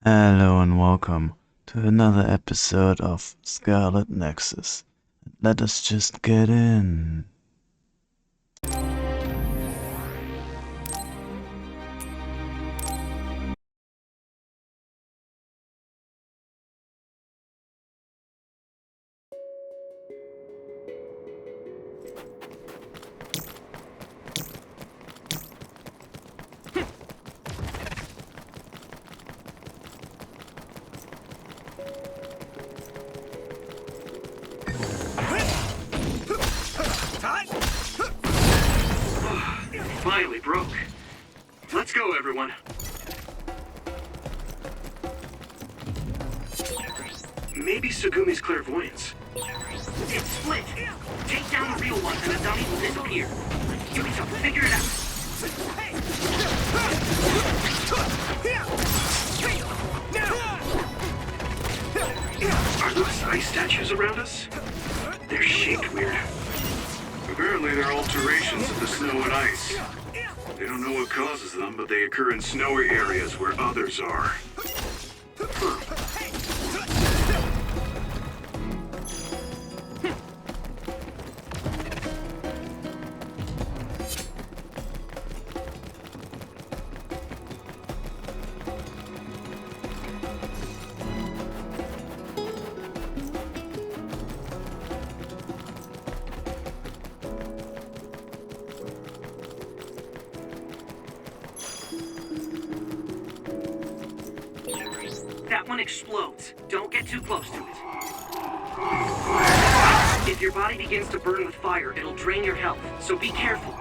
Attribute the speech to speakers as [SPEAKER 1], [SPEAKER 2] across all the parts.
[SPEAKER 1] Hello and welcome to another episode of Scarlet Nexus. Let us just get in.
[SPEAKER 2] Finally broke. Let's go, everyone. Maybe Sugumi's clairvoyance. It's split. Take down the real one and the dummy will disappear. Yukito, figure it out. Are those ice statues around us? They're shaped weird.
[SPEAKER 3] Apparently they're alterations of the snow and ice. They don't know what causes them, but they occur in snowy areas where others are.
[SPEAKER 2] That one explodes. Don't get too close to it. If your body begins to burn with fire, it'll drain your health, so be careful.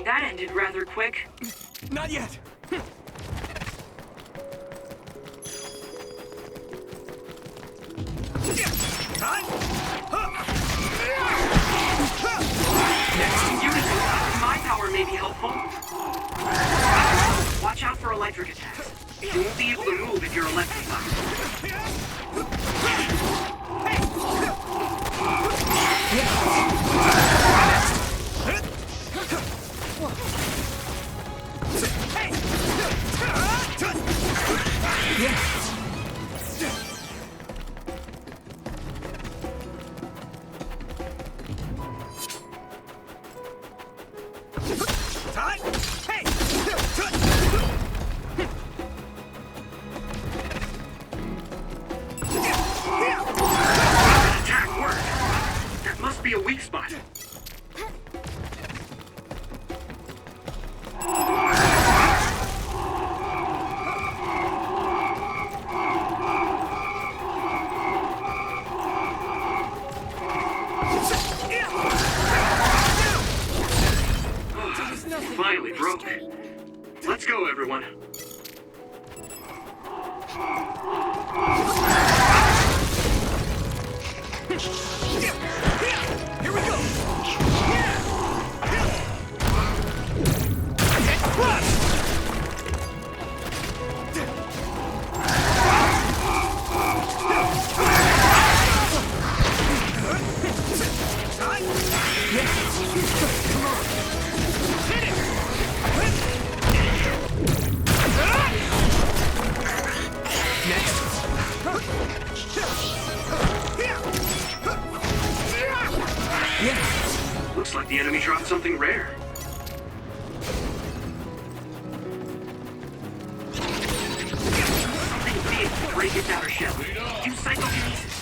[SPEAKER 2] That ended rather quick.
[SPEAKER 4] Not yet!
[SPEAKER 2] My power may be helpful. Watch out for electric attacks. You won't be able to move if you're electrified. Attack worked. That must be a weak spot. Finally broke. Let's go, everyone.
[SPEAKER 4] Here we go!
[SPEAKER 2] Looks like the enemy dropped something rare. Something big to break its outer shell. Do psychokinesis.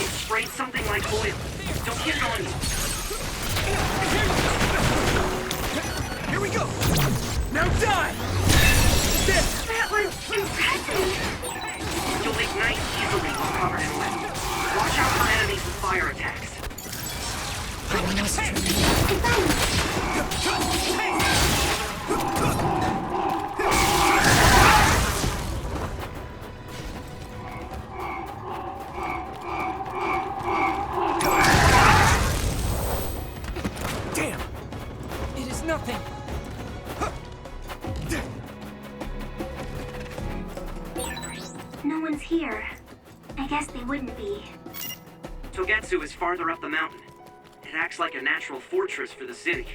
[SPEAKER 2] It sprayed something like oil. Don't get it on you.
[SPEAKER 4] Here we go! Now die!
[SPEAKER 2] covered in wet. Watch out for enemies with fire attacks.
[SPEAKER 4] I must Damn! It is nothing.
[SPEAKER 5] No one's here. I guess they wouldn't be.
[SPEAKER 2] Togetsu is farther up the mountain. It acts like a natural fortress for the city.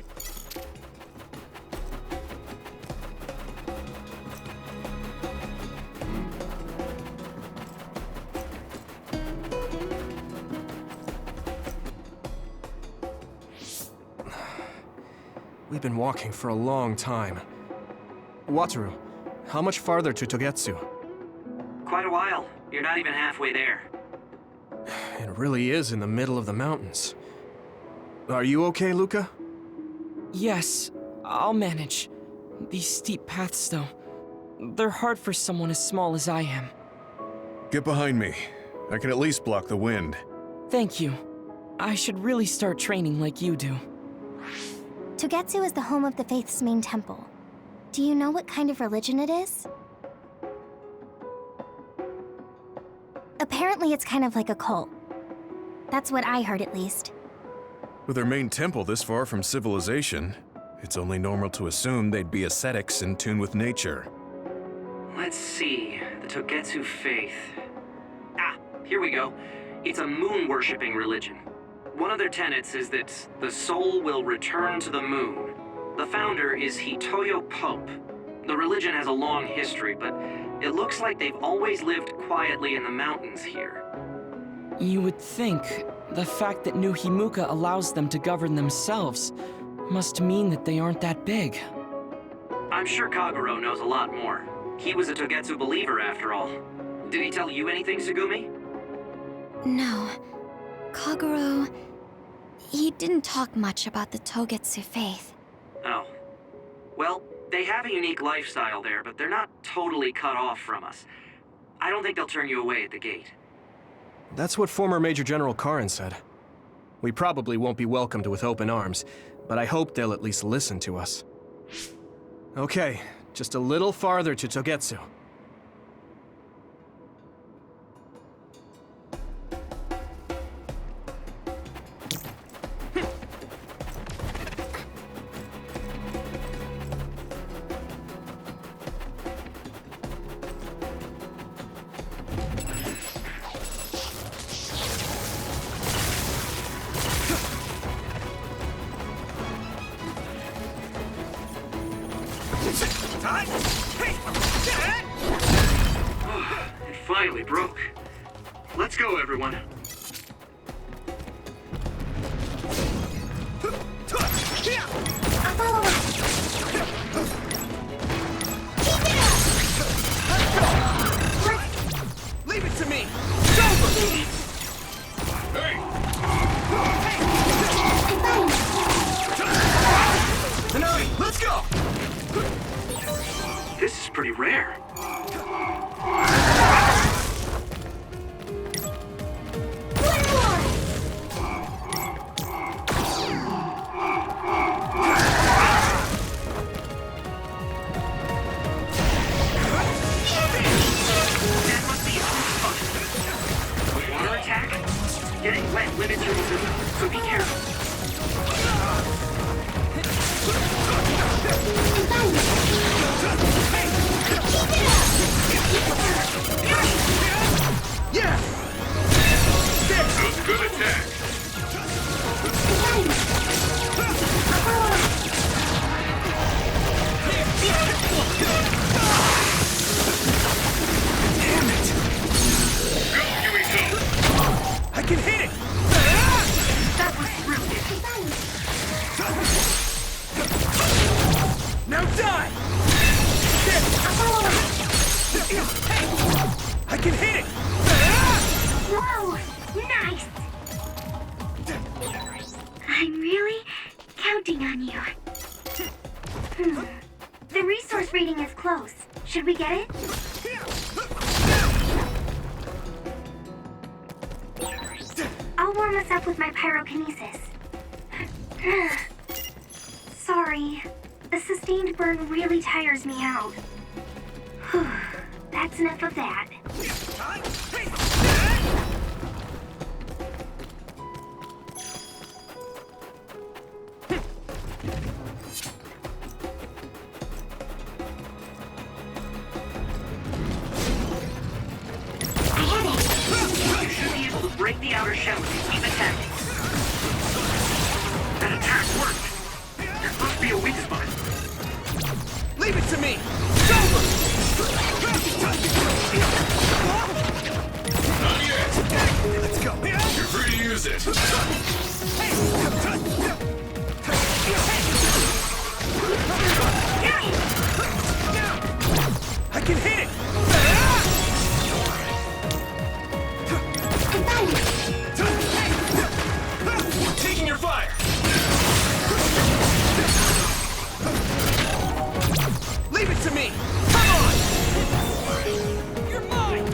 [SPEAKER 4] We've been walking for a long time. Wataru, how much farther to Togetsu?
[SPEAKER 2] Quite a while. You're not even halfway there.
[SPEAKER 4] It really is in the middle of the mountains. Are you okay, Luca?
[SPEAKER 6] Yes, I'll manage. These steep paths, though, they're hard for someone as small as I am.
[SPEAKER 7] Get behind me. I can at least block the wind.
[SPEAKER 6] Thank you. I should really start training like you do.
[SPEAKER 5] Togetsu is the home of the Faith's main temple. Do you know what kind of religion it is? Apparently it's kind of like a cult. That's what I heard, at least.
[SPEAKER 7] With their main temple this far from civilization, it's only normal to assume they'd be ascetics in tune with nature.
[SPEAKER 2] Let's see. The Togetsu faith. Ah, here we go. It's a moon-worshipping religion. One of their tenets is that the soul will return to the moon. The founder is Hitoyo Pope. The religion has a long history, but it looks like they've always lived quietly in the mountains here.
[SPEAKER 6] You would think the fact that New Himuka allows them to govern themselves must mean that they aren't that big.
[SPEAKER 2] I'm sure Kaguro knows a lot more. He was a Togetsu believer, after all. Did he tell you anything, Sugumi?
[SPEAKER 5] No. Kaguro... he didn't talk much about the Togetsu faith.
[SPEAKER 2] Oh. Well, they have a unique lifestyle there, but they're not totally cut off from us. I don't think they'll turn you away at the gate.
[SPEAKER 4] That's what former Major General Karin said. We probably won't be welcomed with open arms, but I hope they'll at least listen to us. Okay, just a little farther to Togetsu.
[SPEAKER 2] It finally broke. Let's go, everyone.
[SPEAKER 5] I'll follow up.
[SPEAKER 4] Leave it to me! Hanami, let's go!
[SPEAKER 2] This is pretty rare. That must be fun. Water attack? Getting wet limits your movement, so be careful.
[SPEAKER 4] Yeah!
[SPEAKER 3] That was a good attack.
[SPEAKER 4] Damn it!
[SPEAKER 3] Go, Yumiko!
[SPEAKER 4] I can hit it!
[SPEAKER 2] That was brilliant.
[SPEAKER 4] Now die! I can hit it!
[SPEAKER 5] Whoa! Nice! I'm really counting on you. The resource reading is close. Should we get it? I'll warm us up with my pyrokinesis. Sorry. The sustained burn really tires me out. That's enough of that.
[SPEAKER 2] You should be able to break the outer shell if you keep attacking. That attack worked! There must be a weak spot.
[SPEAKER 4] Leave it to me! It's over!
[SPEAKER 7] Not yet!
[SPEAKER 4] Let's go!
[SPEAKER 7] You're free to use it!
[SPEAKER 4] I can hit it!
[SPEAKER 7] Taking your fire!
[SPEAKER 4] Leave it to me! Come on! You're mine!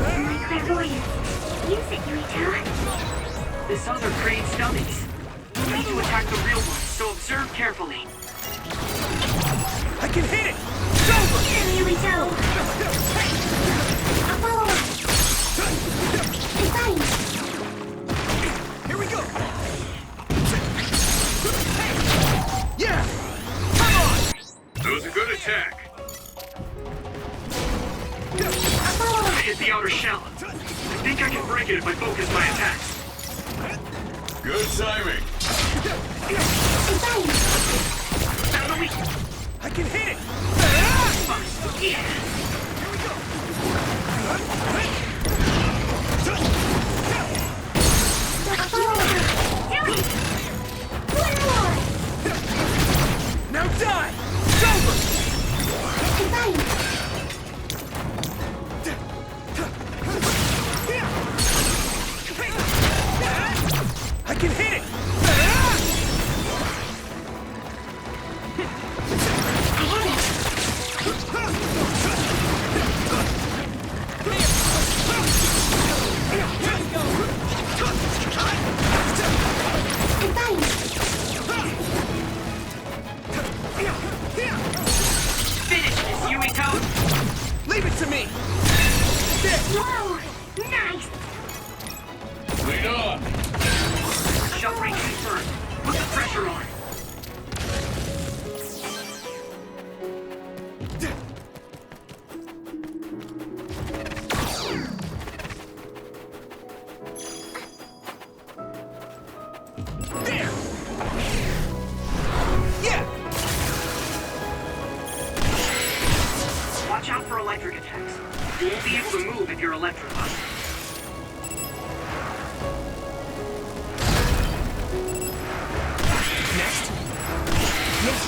[SPEAKER 5] My clairvoyance. Use it, Yuito.
[SPEAKER 2] This other creates dummies. You need to attack the real ones, so observe carefully.
[SPEAKER 4] I can hit it! It's over!
[SPEAKER 5] Get him, Yuito! I'll follow up. It's fine.
[SPEAKER 4] Here we go! Yeah! Come on!
[SPEAKER 3] That was a good attack.
[SPEAKER 5] I'll follow
[SPEAKER 2] I
[SPEAKER 5] up.
[SPEAKER 2] hit the outer shell. I think I can break it if I focus my attacks.
[SPEAKER 7] Good timing!
[SPEAKER 5] It's fine.
[SPEAKER 2] Out of the weak.
[SPEAKER 4] I can hit it!
[SPEAKER 2] Yeah.
[SPEAKER 4] Here we go!
[SPEAKER 5] I'll follow up. Yui! One more.
[SPEAKER 4] Now die! It's over!
[SPEAKER 5] It's fine.
[SPEAKER 4] I can hit it!
[SPEAKER 5] It's fine.
[SPEAKER 2] Finish this, Yuito!
[SPEAKER 4] Leave it to me!
[SPEAKER 5] Whoa! Nice!
[SPEAKER 7] Lead on!
[SPEAKER 2] Shell break confirmed. Put the pressure on.
[SPEAKER 4] There! Yeah!
[SPEAKER 2] Watch out for electric attacks. You won't be able to move if you're electrified.
[SPEAKER 4] Next! Next!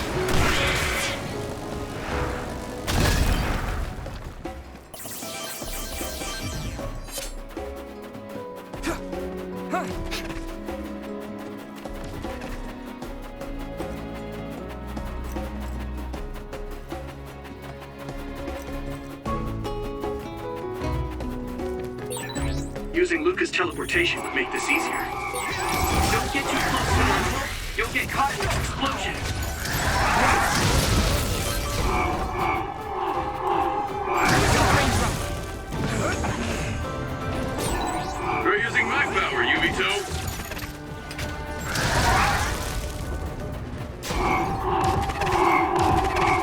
[SPEAKER 2] Using Luca's teleportation would make this easier. Don't get too close to him. You'll get caught in this explosion.
[SPEAKER 3] We're using my power, Yumito.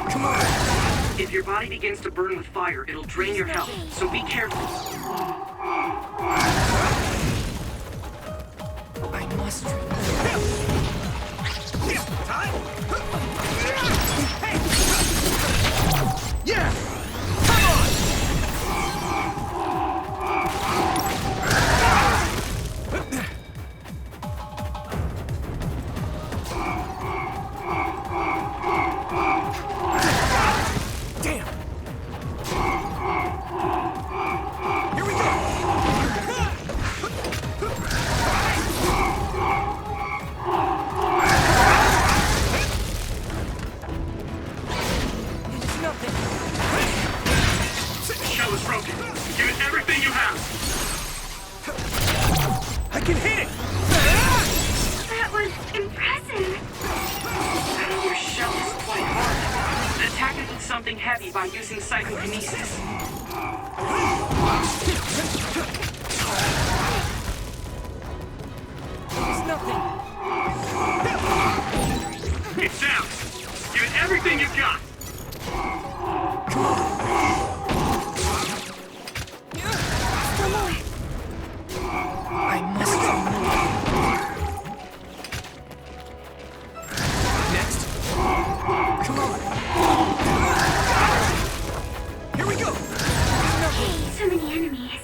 [SPEAKER 4] Come on!
[SPEAKER 2] If your body begins to burn with fire, it'll drain your health, so be careful.
[SPEAKER 6] I must.
[SPEAKER 4] Yeah! Come on! Damn! Here we go!
[SPEAKER 2] something heavy by using psychokinesis.
[SPEAKER 6] It's nothing.
[SPEAKER 3] It's down! Give it everything you've got!
[SPEAKER 5] Still more.
[SPEAKER 6] I must do more.
[SPEAKER 4] Next. Come on. Here we go.
[SPEAKER 5] So many enemies.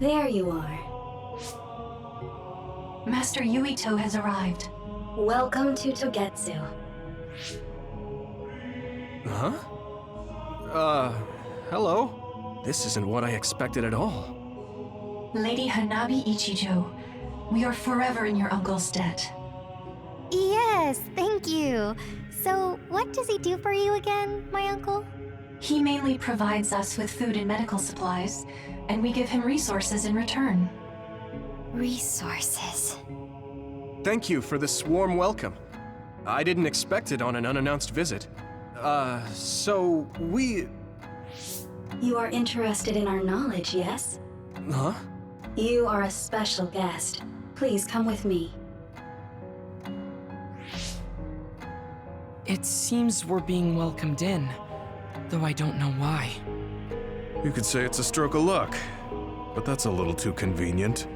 [SPEAKER 8] There you are. Master Yuito has arrived. Welcome to Togetsu.
[SPEAKER 4] Huh? Hello? This isn't what I expected at all.
[SPEAKER 8] Lady Hanabi Ichijo, we are forever in your uncle's debt.
[SPEAKER 5] Yes, thank you. So, what does he do for you again, my uncle?
[SPEAKER 8] He mainly provides us with food and medical supplies, and we give him resources in return.
[SPEAKER 5] Resources.
[SPEAKER 4] Thank you for this warm welcome. I didn't expect it on an unannounced visit. So we...
[SPEAKER 8] You are interested in our knowledge, yes?
[SPEAKER 4] Huh?
[SPEAKER 8] You are a special guest. Please come with me.
[SPEAKER 6] It seems we're being welcomed in, though I don't know why.
[SPEAKER 7] You could say it's a stroke of luck, but that's a little too convenient.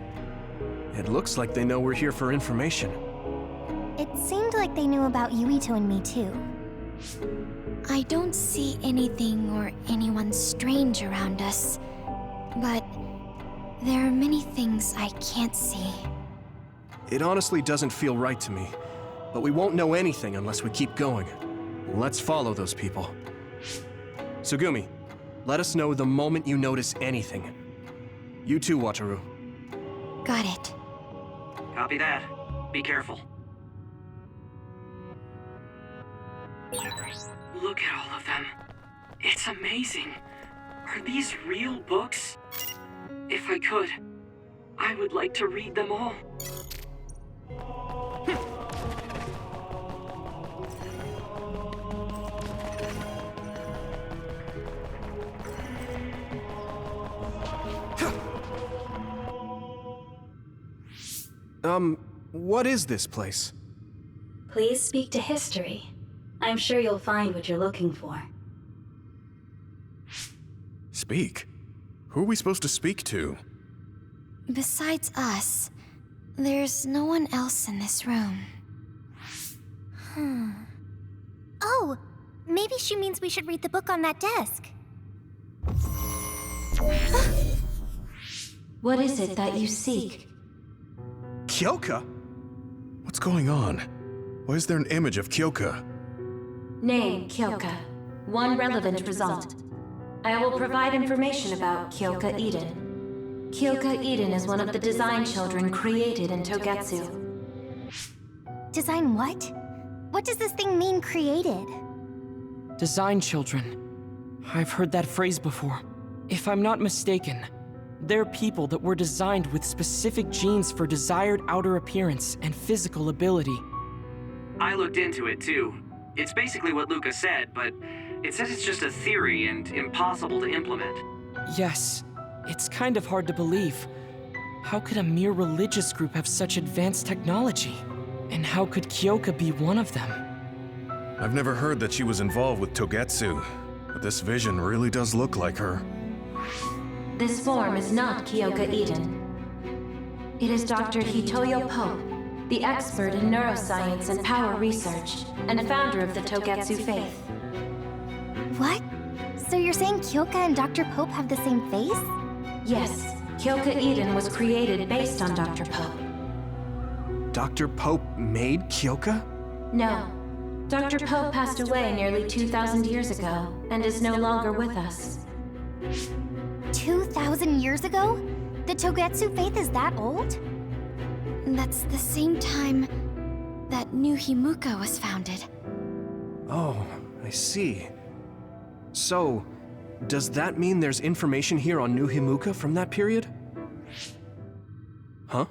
[SPEAKER 4] It looks like they know we're here for information.
[SPEAKER 5] It seemed like they knew about Yuito and me too. I don't see anything or anyone strange around us, but there are many things I can't see.
[SPEAKER 4] It honestly doesn't feel right to me, but we won't know anything unless we keep going. Let's follow those people. Sugumi, let us know the moment you notice anything. You too, Wataru.
[SPEAKER 5] Got it.
[SPEAKER 2] Copy that. Be careful. Look at all of them. It's amazing. Are these real books? If I could, I would like to read them all.
[SPEAKER 4] What is this place?
[SPEAKER 8] Please speak to history. I'm sure you'll find what you're looking for.
[SPEAKER 7] Speak? Who are we supposed to speak to?
[SPEAKER 5] Besides us, there's no one else in this room. Oh, maybe she means we should read the book on that desk.
[SPEAKER 8] What is it that you seek?
[SPEAKER 4] Kyoka?
[SPEAKER 7] What's going on? Why is there an image of Kyoka?
[SPEAKER 9] Name, Kyoka. One relevant result. I will provide information about Kyoka Eden. Kyoka Eden is one of the design children created in Togetsu.
[SPEAKER 5] Design what? What does this thing mean, created?
[SPEAKER 6] Design children. I've heard that phrase before. If I'm not mistaken, they're people that were designed with specific genes for desired outer appearance and physical ability.
[SPEAKER 2] I looked into it too. It's basically what Luca said, but it says it's just a theory and impossible to implement.
[SPEAKER 6] Yes, it's kind of hard to believe. How could a mere religious group have such advanced technology? And how could Kyoka be one of them?
[SPEAKER 7] I've never heard that she was involved with Togetsu, but this vision really does look like her.
[SPEAKER 9] This form is not Kyoka Eden. It is Dr. Hitoyo Pope, the expert in neuroscience and power research, and founder of the Togetsu faith.
[SPEAKER 5] What? So you're saying Kyoka and Dr. Pope have the same face?
[SPEAKER 9] Yes, Kyoka Eden was created based on Dr. Pope.
[SPEAKER 4] Dr. Pope made Kyoka?
[SPEAKER 9] No. Dr. Pope passed away nearly 2,000 years ago and is no longer with us.
[SPEAKER 5] 2,000 years ago? The Togetsu faith is that old?
[SPEAKER 10] That's the same time that New Himuka was founded.
[SPEAKER 4] Oh, I see. So, does that mean there's information here on New Himuka from that period? Huh?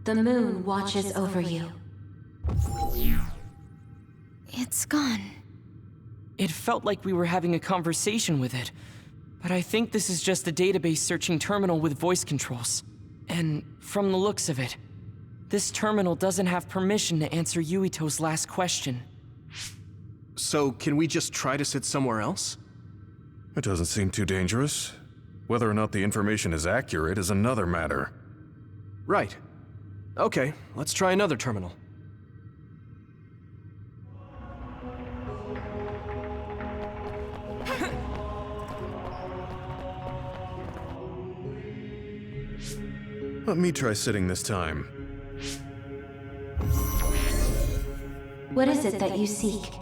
[SPEAKER 9] The moon watches over you.
[SPEAKER 10] It's gone.
[SPEAKER 6] It felt like we were having a conversation with it, but I think this is just a database searching terminal with voice controls. And from the looks of it, this terminal doesn't have permission to answer Yuito's last question.
[SPEAKER 4] So, can we just try to sit somewhere else?
[SPEAKER 7] It doesn't seem too dangerous. Whether or not the information is accurate is another matter.
[SPEAKER 4] Right. Okay, let's try another terminal.
[SPEAKER 7] Let me try sitting this time.
[SPEAKER 9] What is it that you seek?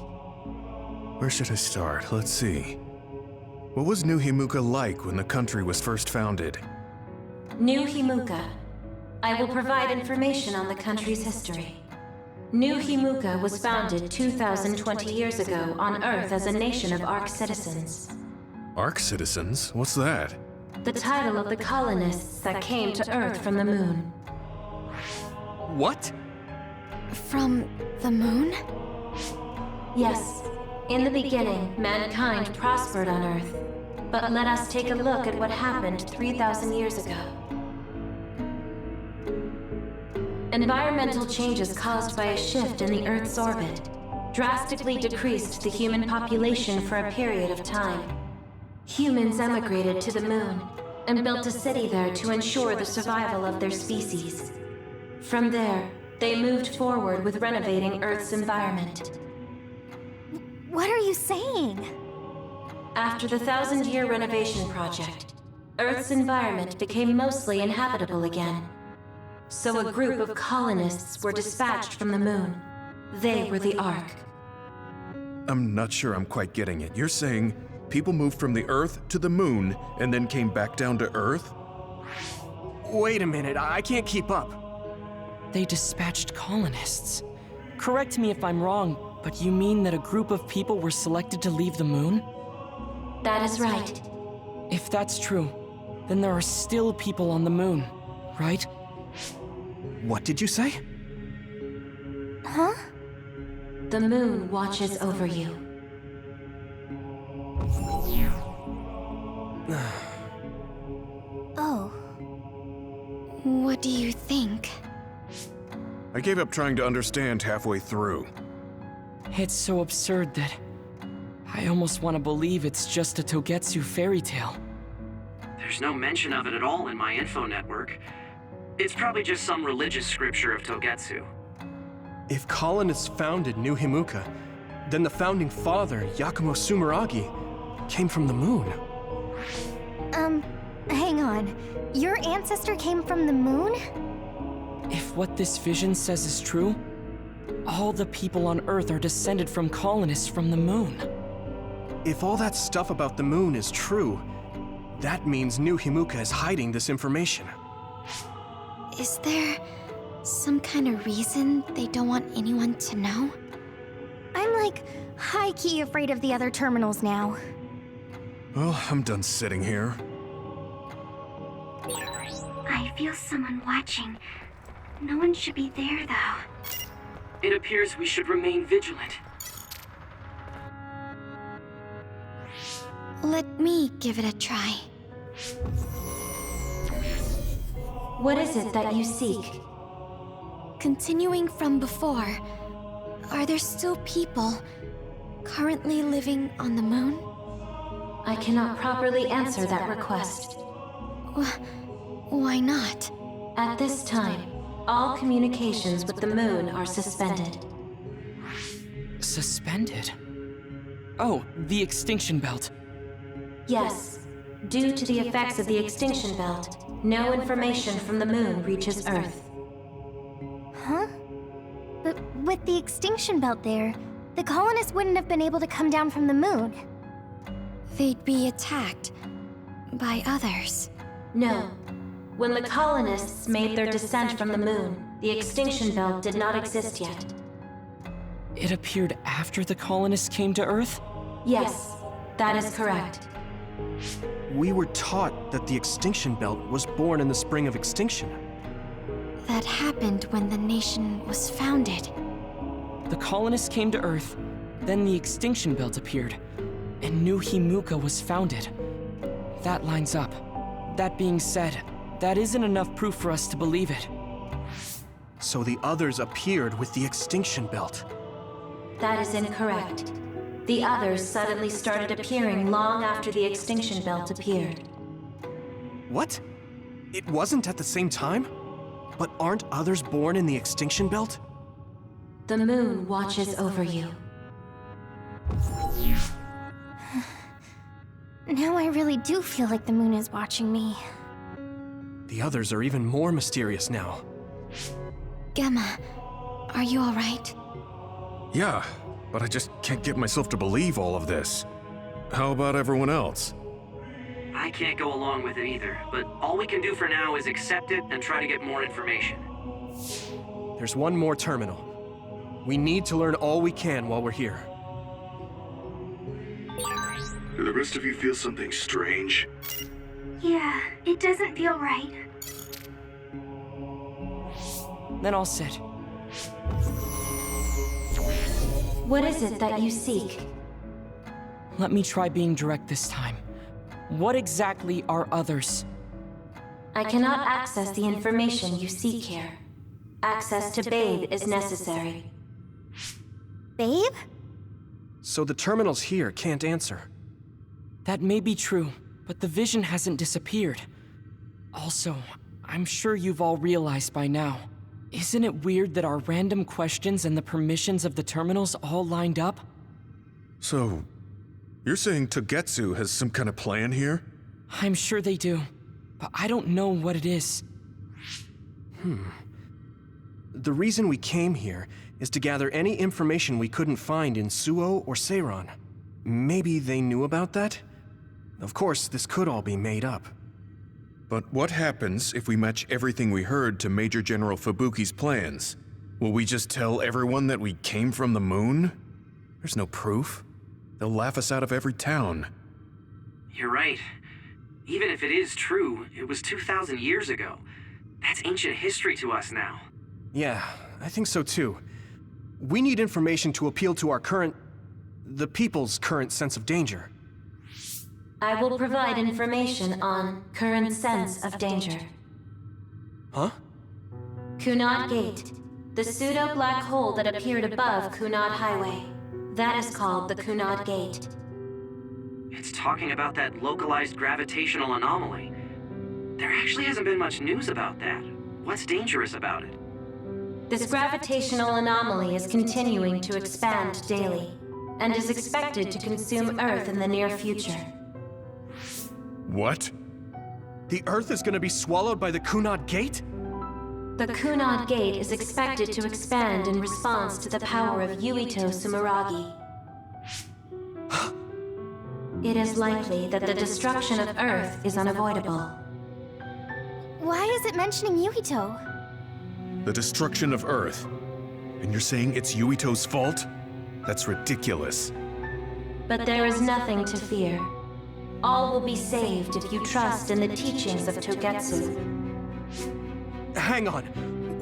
[SPEAKER 7] Where should I start? Let's see. What was New Himuka like when the country was first founded?
[SPEAKER 9] New Himuka. I will provide information on the country's history. New Himuka was founded 2,020 years ago on Earth as a nation of Ark citizens.
[SPEAKER 7] Ark citizens? What's that?
[SPEAKER 9] The title of the colonists that came to Earth from the moon.
[SPEAKER 4] What?
[SPEAKER 10] From the moon?
[SPEAKER 9] Yes. In the beginning, mankind prospered on Earth. But let us take a look at what happened 3,000 years ago. Environmental changes caused by a shift in the Earth's orbit drastically decreased the human population for a period of time. Humans emigrated to the moon and built a city there to ensure the survival of their species. From there, they moved forward with renovating Earth's environment.
[SPEAKER 5] What are you saying?
[SPEAKER 9] After the 1,000-year renovation project, Earth's environment became mostly inhabitable again. So a group of colonists were dispatched from the moon. They were the Ark.
[SPEAKER 7] I'm not sure I'm quite getting it. You're saying people moved from the Earth to the moon and then came back down to Earth?
[SPEAKER 4] Wait a minute, I can't keep up.
[SPEAKER 6] They dispatched colonists. Correct me if I'm wrong, but you mean that a group of people were selected to leave the moon?
[SPEAKER 9] That is right.
[SPEAKER 6] If that's true, then there are still people on the moon, right?
[SPEAKER 4] What did you say?
[SPEAKER 5] Huh?
[SPEAKER 9] The moon watches over you.
[SPEAKER 5] Oh.
[SPEAKER 10] What do you think?
[SPEAKER 7] I gave up trying to understand halfway through.
[SPEAKER 6] It's so absurd that I almost want to believe it's just a Togetsu fairy tale.
[SPEAKER 2] There's no mention of it at all in my info network. It's probably just some religious scripture of Togetsu.
[SPEAKER 4] If colonists founded New Himuka, then the founding father, Yakumo Sumeragi, came from the moon.
[SPEAKER 5] Hang on. Your ancestor came from the moon?
[SPEAKER 6] If what this vision says is true, all the people on Earth are descended from colonists from the moon.
[SPEAKER 4] If all that stuff about the moon is true, that means New Himuka is hiding this information.
[SPEAKER 10] Is there some kind of reason they don't want anyone to know?
[SPEAKER 5] I'm like high-key afraid of the other terminals now.
[SPEAKER 7] Well, I'm done sitting here.
[SPEAKER 5] I feel someone watching. No one should be there, though.
[SPEAKER 2] It appears we should remain vigilant.
[SPEAKER 10] Let me give it a try.
[SPEAKER 9] What is it that you seek?
[SPEAKER 10] Continuing from before, are there still people currently living on the moon?
[SPEAKER 9] I cannot properly answer that request.
[SPEAKER 10] Why not?
[SPEAKER 9] At this time, all communications with the moon are suspended.
[SPEAKER 6] Suspended? Oh, the extinction belt.
[SPEAKER 9] Yes. Due to the effects of the extinction belt, no information from the moon reaches Earth.
[SPEAKER 5] Huh? But with the extinction belt there, the colonists wouldn't have been able to come down from the moon.
[SPEAKER 10] They'd be attacked by others.
[SPEAKER 9] No. When the colonists made their descent from the moon, the extinction belt did not exist yet.
[SPEAKER 6] It appeared after the colonists came to Earth?
[SPEAKER 9] Yes, that is correct.
[SPEAKER 4] We were taught that the extinction belt was born in the spring of extinction.
[SPEAKER 10] That happened when the nation was founded.
[SPEAKER 6] The colonists came to Earth, then the extinction belt appeared, and New Himuka was founded. That lines up. That being said, that isn't enough proof for us to believe it.
[SPEAKER 4] So the others appeared with the extinction belt.
[SPEAKER 9] That is incorrect. The others suddenly started appearing long after the extinction belt appeared.
[SPEAKER 4] What? It wasn't at the same time? But aren't others born in the extinction belt?
[SPEAKER 9] The moon watches over you.
[SPEAKER 5] Now I really do feel like the moon is watching me.
[SPEAKER 4] The others are even more mysterious now.
[SPEAKER 10] Gemma, are you alright?
[SPEAKER 7] Yeah, but I just can't get myself to believe all of this. How about everyone else?
[SPEAKER 2] I can't go along with it either, but all we can do for now is accept it and try to get more information.
[SPEAKER 4] There's one more terminal. We need to learn all we can while we're here.
[SPEAKER 3] Do the rest of you feel something strange?
[SPEAKER 5] Yeah, it doesn't feel right.
[SPEAKER 6] Then I'll sit.
[SPEAKER 9] What is it that you seek?
[SPEAKER 6] Let me try being direct this time. What exactly are others?
[SPEAKER 9] I cannot access the information you seek here. Access to Babe is necessary.
[SPEAKER 5] Babe?
[SPEAKER 4] So the terminals here can't answer.
[SPEAKER 6] That may be true, but the vision hasn't disappeared. Also, I'm sure you've all realized by now. Isn't it weird that our random questions and the permissions of the terminals all lined up?
[SPEAKER 7] So, you're saying Togetsu has some kind of plan here?
[SPEAKER 6] I'm sure they do, but I don't know what it is.
[SPEAKER 4] The reason we came here is to gather any information we couldn't find in Suo or Seiron. Maybe they knew about that? Of course, this could all be made up.
[SPEAKER 7] But what happens if we match everything we heard to Major General Fubuki's plans? Will we just tell everyone that we came from the moon? There's no proof. They'll laugh us out of every town.
[SPEAKER 2] You're right. Even if it is true, it was 2,000 years ago. That's ancient history to us now.
[SPEAKER 4] Yeah, I think so too. We need information to appeal to the people's current sense of danger.
[SPEAKER 9] I will provide information on current sense of danger.
[SPEAKER 4] Huh?
[SPEAKER 9] Kunad Gate, the pseudo-black hole that appeared above Kunad Highway. That is called the Kunad Gate.
[SPEAKER 2] It's talking about that localized gravitational anomaly. There actually hasn't been much news about that. What's dangerous about it?
[SPEAKER 9] This gravitational anomaly is continuing to expand daily, and is expected to consume Earth in the near future.
[SPEAKER 7] What?
[SPEAKER 4] The Earth is gonna be swallowed by the Kunad Gate?
[SPEAKER 9] The Kunad Gate is expected to expand in response to the power of Yuito Sumeragi. It is likely that the destruction of Earth is unavoidable.
[SPEAKER 5] Why is it mentioning Yuito?
[SPEAKER 7] The destruction of Earth. And you're saying it's Yuito's fault? That's ridiculous.
[SPEAKER 9] But there is nothing to fear. All will be saved if you trust in the teachings of Togetsu.
[SPEAKER 4] Hang on.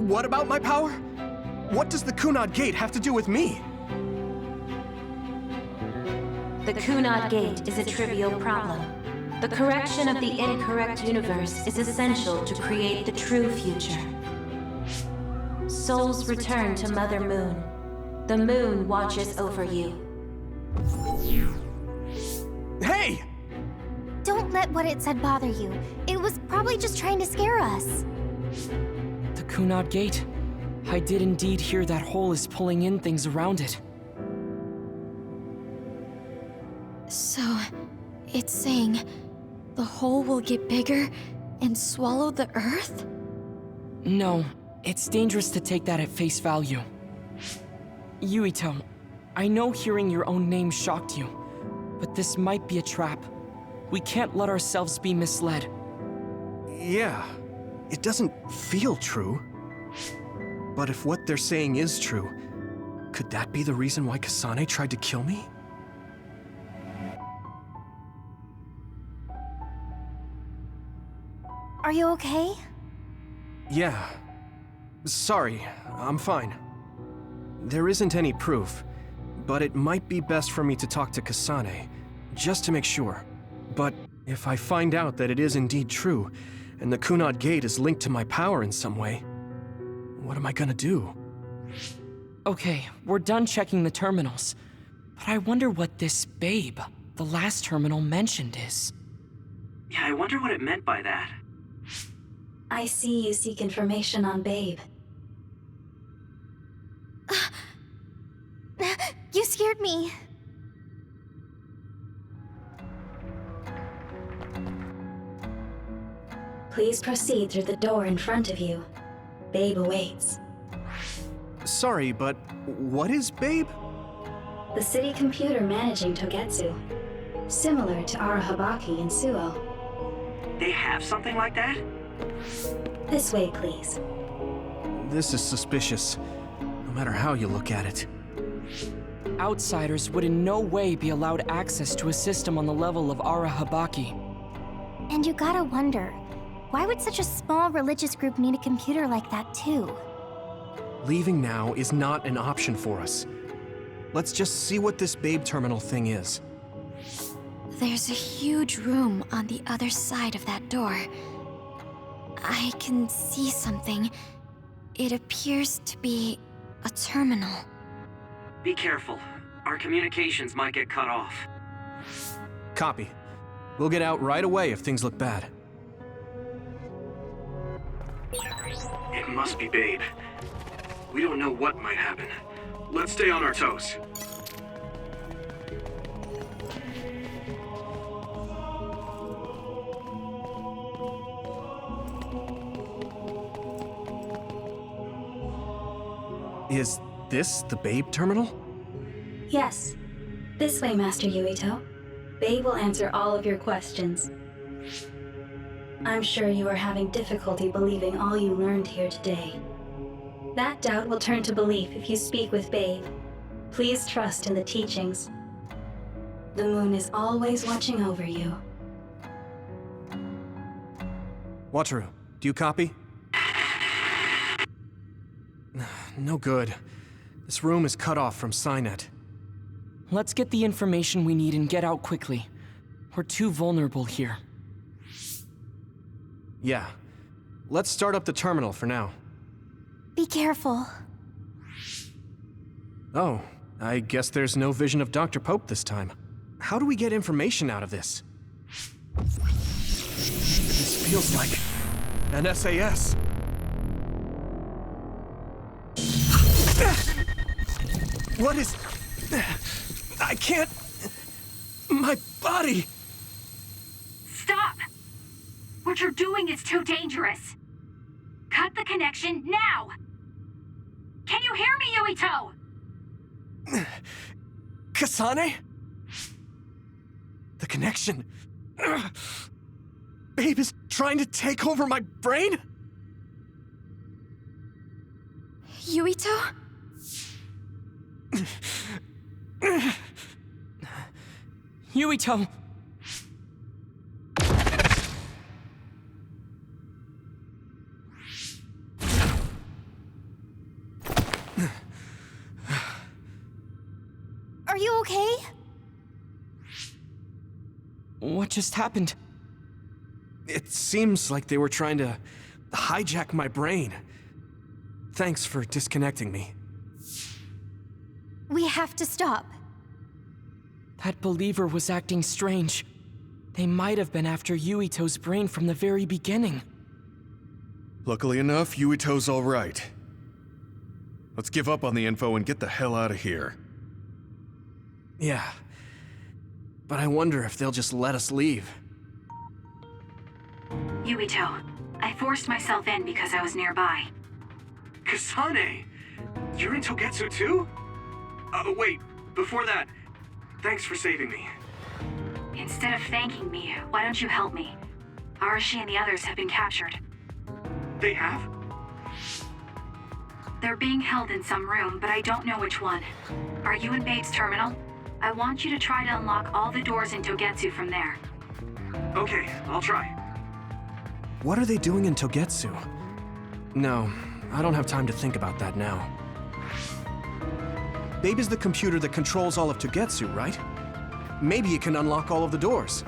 [SPEAKER 4] What about my power? What does the Kunad Gate have to do with me?
[SPEAKER 9] The Kunad Gate is a trivial problem. The correction of the incorrect universe is essential to create the true future. Souls return to Mother Moon. The moon watches over you.
[SPEAKER 4] Hey!
[SPEAKER 5] Don't let what it said bother you. It was probably just trying to scare us.
[SPEAKER 6] The Kunad Gate. I did indeed hear that hole is pulling in things around it.
[SPEAKER 10] So, It's saying the hole will get bigger and swallow the Earth?
[SPEAKER 6] No, it's dangerous to take that at face value. Yuito, I know hearing your own name shocked you, but this might be a trap. We can't let ourselves be misled.
[SPEAKER 4] Yeah, it doesn't feel true. But if what they're saying is true, could that be the reason why Kasane tried to kill me?
[SPEAKER 5] Are you okay?
[SPEAKER 4] Yeah. Sorry, I'm fine. There isn't any proof, but it might be best for me to talk to Kasane, just to make sure. But if I find out that it is indeed true, and the Kunad Gate is linked to my power in some way, what am I gonna do?
[SPEAKER 6] Okay, we're done checking the terminals. But I wonder what this babe, the last terminal mentioned, is.
[SPEAKER 2] Yeah, I wonder what it meant by that.
[SPEAKER 8] I see you seek information on Babe.
[SPEAKER 5] You scared me.
[SPEAKER 8] Please proceed through the door in front of you. Babe awaits.
[SPEAKER 4] Sorry, but what is Babe?
[SPEAKER 8] The city computer managing Togetsu. Similar to Arahabaki and Suo.
[SPEAKER 2] They have something like that?
[SPEAKER 8] This way, please.
[SPEAKER 4] This is suspicious, no matter how you look at it.
[SPEAKER 6] Outsiders would in no way be allowed access to a system on the level of Arahabaki.
[SPEAKER 5] And you gotta wonder, why would such a small religious group need a computer like that too?
[SPEAKER 4] Leaving now is not an option for us. Let's just see what this Babe terminal thing is.
[SPEAKER 10] There's a huge room on the other side of that door. I can see something. It appears to be a terminal.
[SPEAKER 2] Be careful. Our communications might get cut off.
[SPEAKER 4] Copy. We'll get out right away if things look bad.
[SPEAKER 3] It must be Babe. We don't know what might happen. Let's stay on our toes.
[SPEAKER 4] Is this the Babe terminal?
[SPEAKER 8] Yes. This way, Master Yuito. Babe will answer all of your questions. I'm sure you are having difficulty believing all you learned here today. That doubt will turn to belief if you speak with Babe. Please trust in the teachings. The moon is always watching over you.
[SPEAKER 4] Wataru, do you copy? No good. This room is cut off from Cynet.
[SPEAKER 6] Let's get the information we need and get out quickly. We're too vulnerable here.
[SPEAKER 4] Yeah. Let's start up the terminal for now.
[SPEAKER 5] Be careful.
[SPEAKER 4] Oh, I guess there's no vision of Dr. Pope this time. How do we get information out of this? This feels like an SAS. What is... I can't... My body...
[SPEAKER 11] Stop! What you're doing is too dangerous. Cut the connection now! Can you hear me, Yuito?
[SPEAKER 4] Kasane? The connection... Babe is trying to take over my brain?
[SPEAKER 10] Yuito?
[SPEAKER 6] Yuito!
[SPEAKER 5] Are you okay?
[SPEAKER 6] What just happened?
[SPEAKER 4] It seems like they were trying to hijack my brain. Thanks for disconnecting me.
[SPEAKER 5] We have to stop.
[SPEAKER 6] That believer was acting strange. They might have been after Yuito's brain from the very beginning.
[SPEAKER 7] Luckily enough, Yuito's all right. Let's give up on the info and get the hell out of here.
[SPEAKER 4] Yeah. but I wonder if they'll just let us leave.
[SPEAKER 11] Yuito, I forced myself in because I was nearby.
[SPEAKER 2] Kasane! You're in Togetsu too? Wait, before that, thanks for saving me.
[SPEAKER 11] Instead of thanking me, why don't you help me? Arashi and the others have been captured.
[SPEAKER 2] They have?
[SPEAKER 11] They're being held in some room, but I don't know which one. Are you in Babe's terminal? I want you to try to unlock all the doors in Togetsu from there.
[SPEAKER 2] Okay, I'll try.
[SPEAKER 4] What are they doing in Togetsu? No, I don't have time to think about that now. Babe is the computer that controls all of Togetsu, right? Maybe it can unlock all of the doors.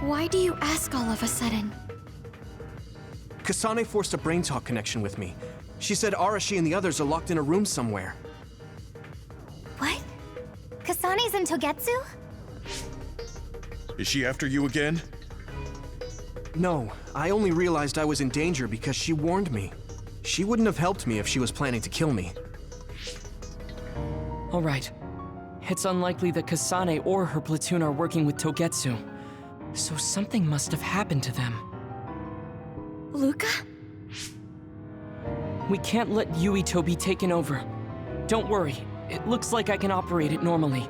[SPEAKER 10] Why do you ask all of a sudden?
[SPEAKER 4] Kasane forced a brain talk connection with me. She said Arashi and the others are locked in a room somewhere.
[SPEAKER 5] What? Kasane's in Togetsu?
[SPEAKER 7] Is she after you again?
[SPEAKER 4] No, I only realized I was in danger because she warned me. She wouldn't have helped me if she was planning to kill me.
[SPEAKER 6] All right. It's unlikely that Kasane or her platoon are working with Togetsu. So something must have happened to them.
[SPEAKER 10] Luca?
[SPEAKER 6] We can't let Yuito be taken over. Don't worry, it looks like I can operate it normally.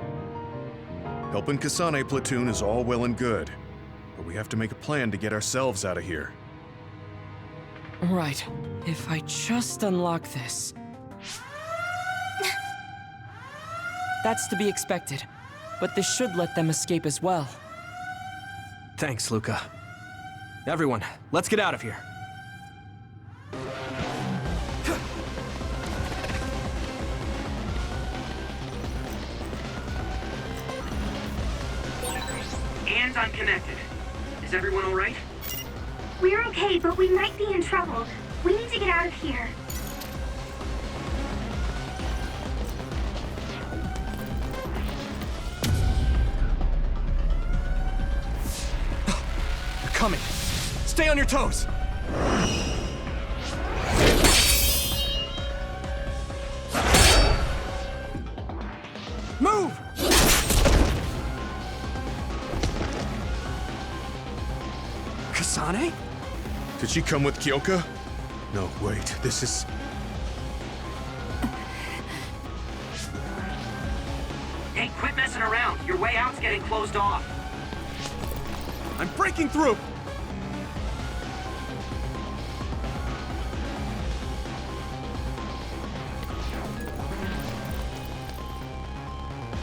[SPEAKER 7] Helping Kasane platoon is all well and good, but we have to make a plan to get ourselves out of here.
[SPEAKER 6] Right. If I just unlock this... That's to be expected, but this should let them escape as well.
[SPEAKER 4] Thanks, Luca. Everyone, let's get out of here.
[SPEAKER 2] And I'm connected. Is everyone all right?
[SPEAKER 11] We're okay, but we might be in trouble. We need to get out of here.
[SPEAKER 4] They're coming. Stay on your toes. Move! Kasane?
[SPEAKER 7] Did she come with Kyoka? No, wait, this is...
[SPEAKER 2] Hey, quit messing around. Your way out's getting closed off.
[SPEAKER 4] I'm breaking through!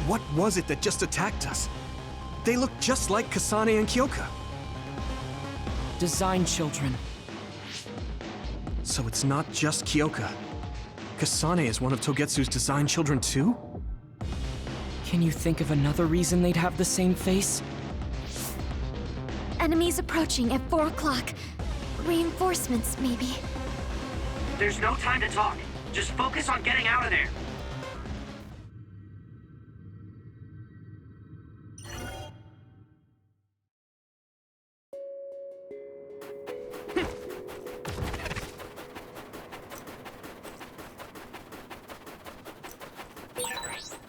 [SPEAKER 4] What was it that just attacked us? They look just like Kasane and Kyoka.
[SPEAKER 6] Design children.
[SPEAKER 4] So it's not just Kyoka. Kasane is one of Togetsu's design children too?
[SPEAKER 6] Can you think of another reason they'd have the same face?
[SPEAKER 10] Enemies approaching at 4 o'clock. Reinforcements, maybe.
[SPEAKER 2] There's no time to talk. Just focus on getting out of there.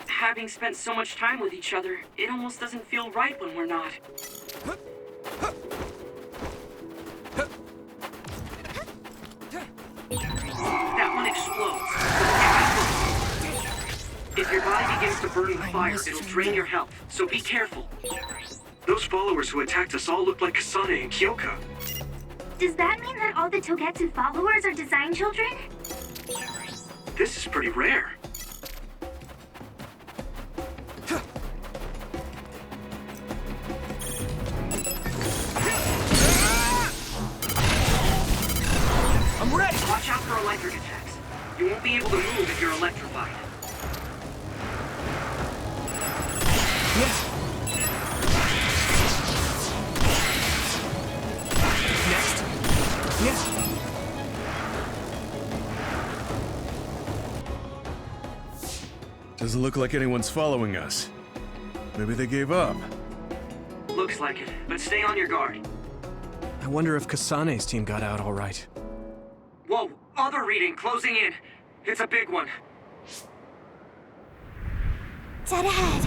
[SPEAKER 2] Having spent so much time with each other, it almost doesn't feel right when we're not. That one explodes. If your body begins to burn with fire, it'll drain your health, so be careful.
[SPEAKER 3] Those followers who attacked us all look like Kasane and Kyoka.
[SPEAKER 11] Does that mean that all the Togetsu followers are design children?
[SPEAKER 3] This is pretty rare.
[SPEAKER 4] I'm ready!
[SPEAKER 2] Watch out for electric attacks. You won't be able to move if you're electrified.
[SPEAKER 4] Yes! Next! Yes!
[SPEAKER 7] Doesn't look like anyone's following us. Maybe they gave up.
[SPEAKER 2] Looks like it, but stay on your guard.
[SPEAKER 4] I wonder if Kasane's team got out all right.
[SPEAKER 2] Whoa, other reading closing in. It's a big one.
[SPEAKER 5] Dead ahead.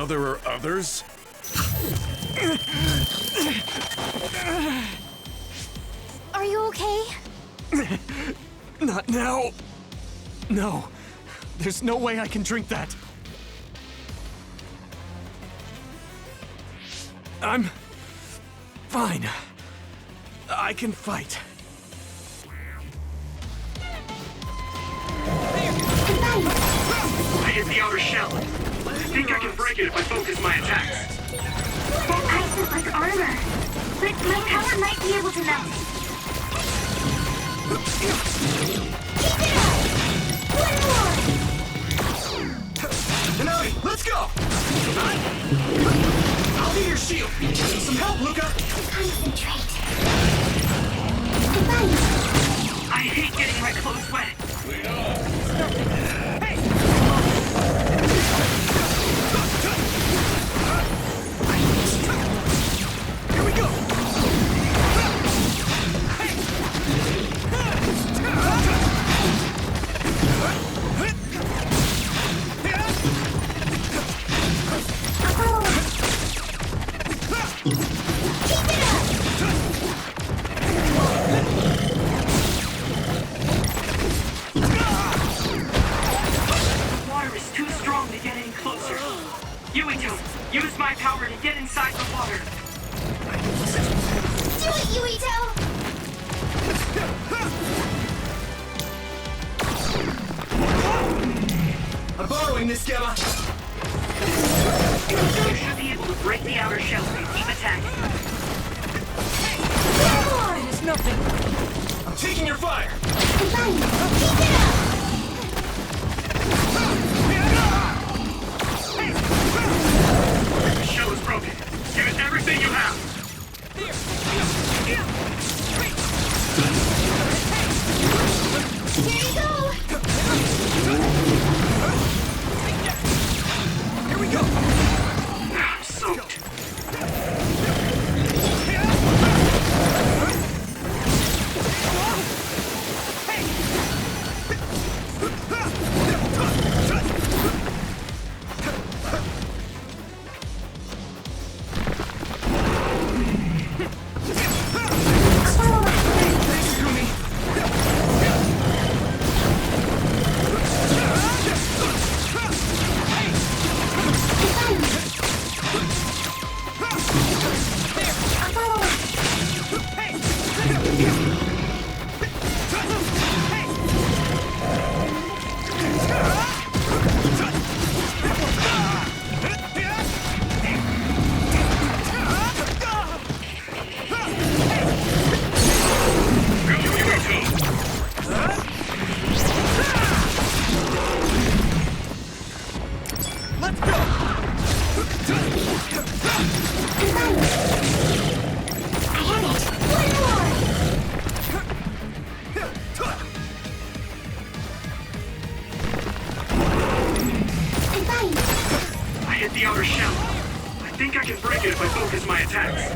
[SPEAKER 7] now there are others?
[SPEAKER 5] Are you okay?
[SPEAKER 4] Not now. No. There's no way I can drink that. I'm fine. I can fight.
[SPEAKER 2] I hit the outer shell. I think I can break it if I focus my attacks.
[SPEAKER 11] That ice is like armor. But my power might be able to melt it. Keep it up! One more!
[SPEAKER 4] Hanami, let's go! I'll be your shield. Some help, Luca!
[SPEAKER 11] Concentrate.
[SPEAKER 2] I hate getting my clothes wet.
[SPEAKER 4] Here we go!
[SPEAKER 2] Use my power to get inside the water.
[SPEAKER 5] Do it, Yuito!
[SPEAKER 4] I'm borrowing this, Gamma.
[SPEAKER 2] You should be able to break the outer shell if you keep attacking.
[SPEAKER 4] It is nothing. I'm taking your fire.
[SPEAKER 5] Keep it up!
[SPEAKER 2] The shell is broken. Give it everything you have.
[SPEAKER 5] Here you go!
[SPEAKER 4] Here we go.
[SPEAKER 2] I'm soaked. The outer shell. I think I can break it if I focus my attacks.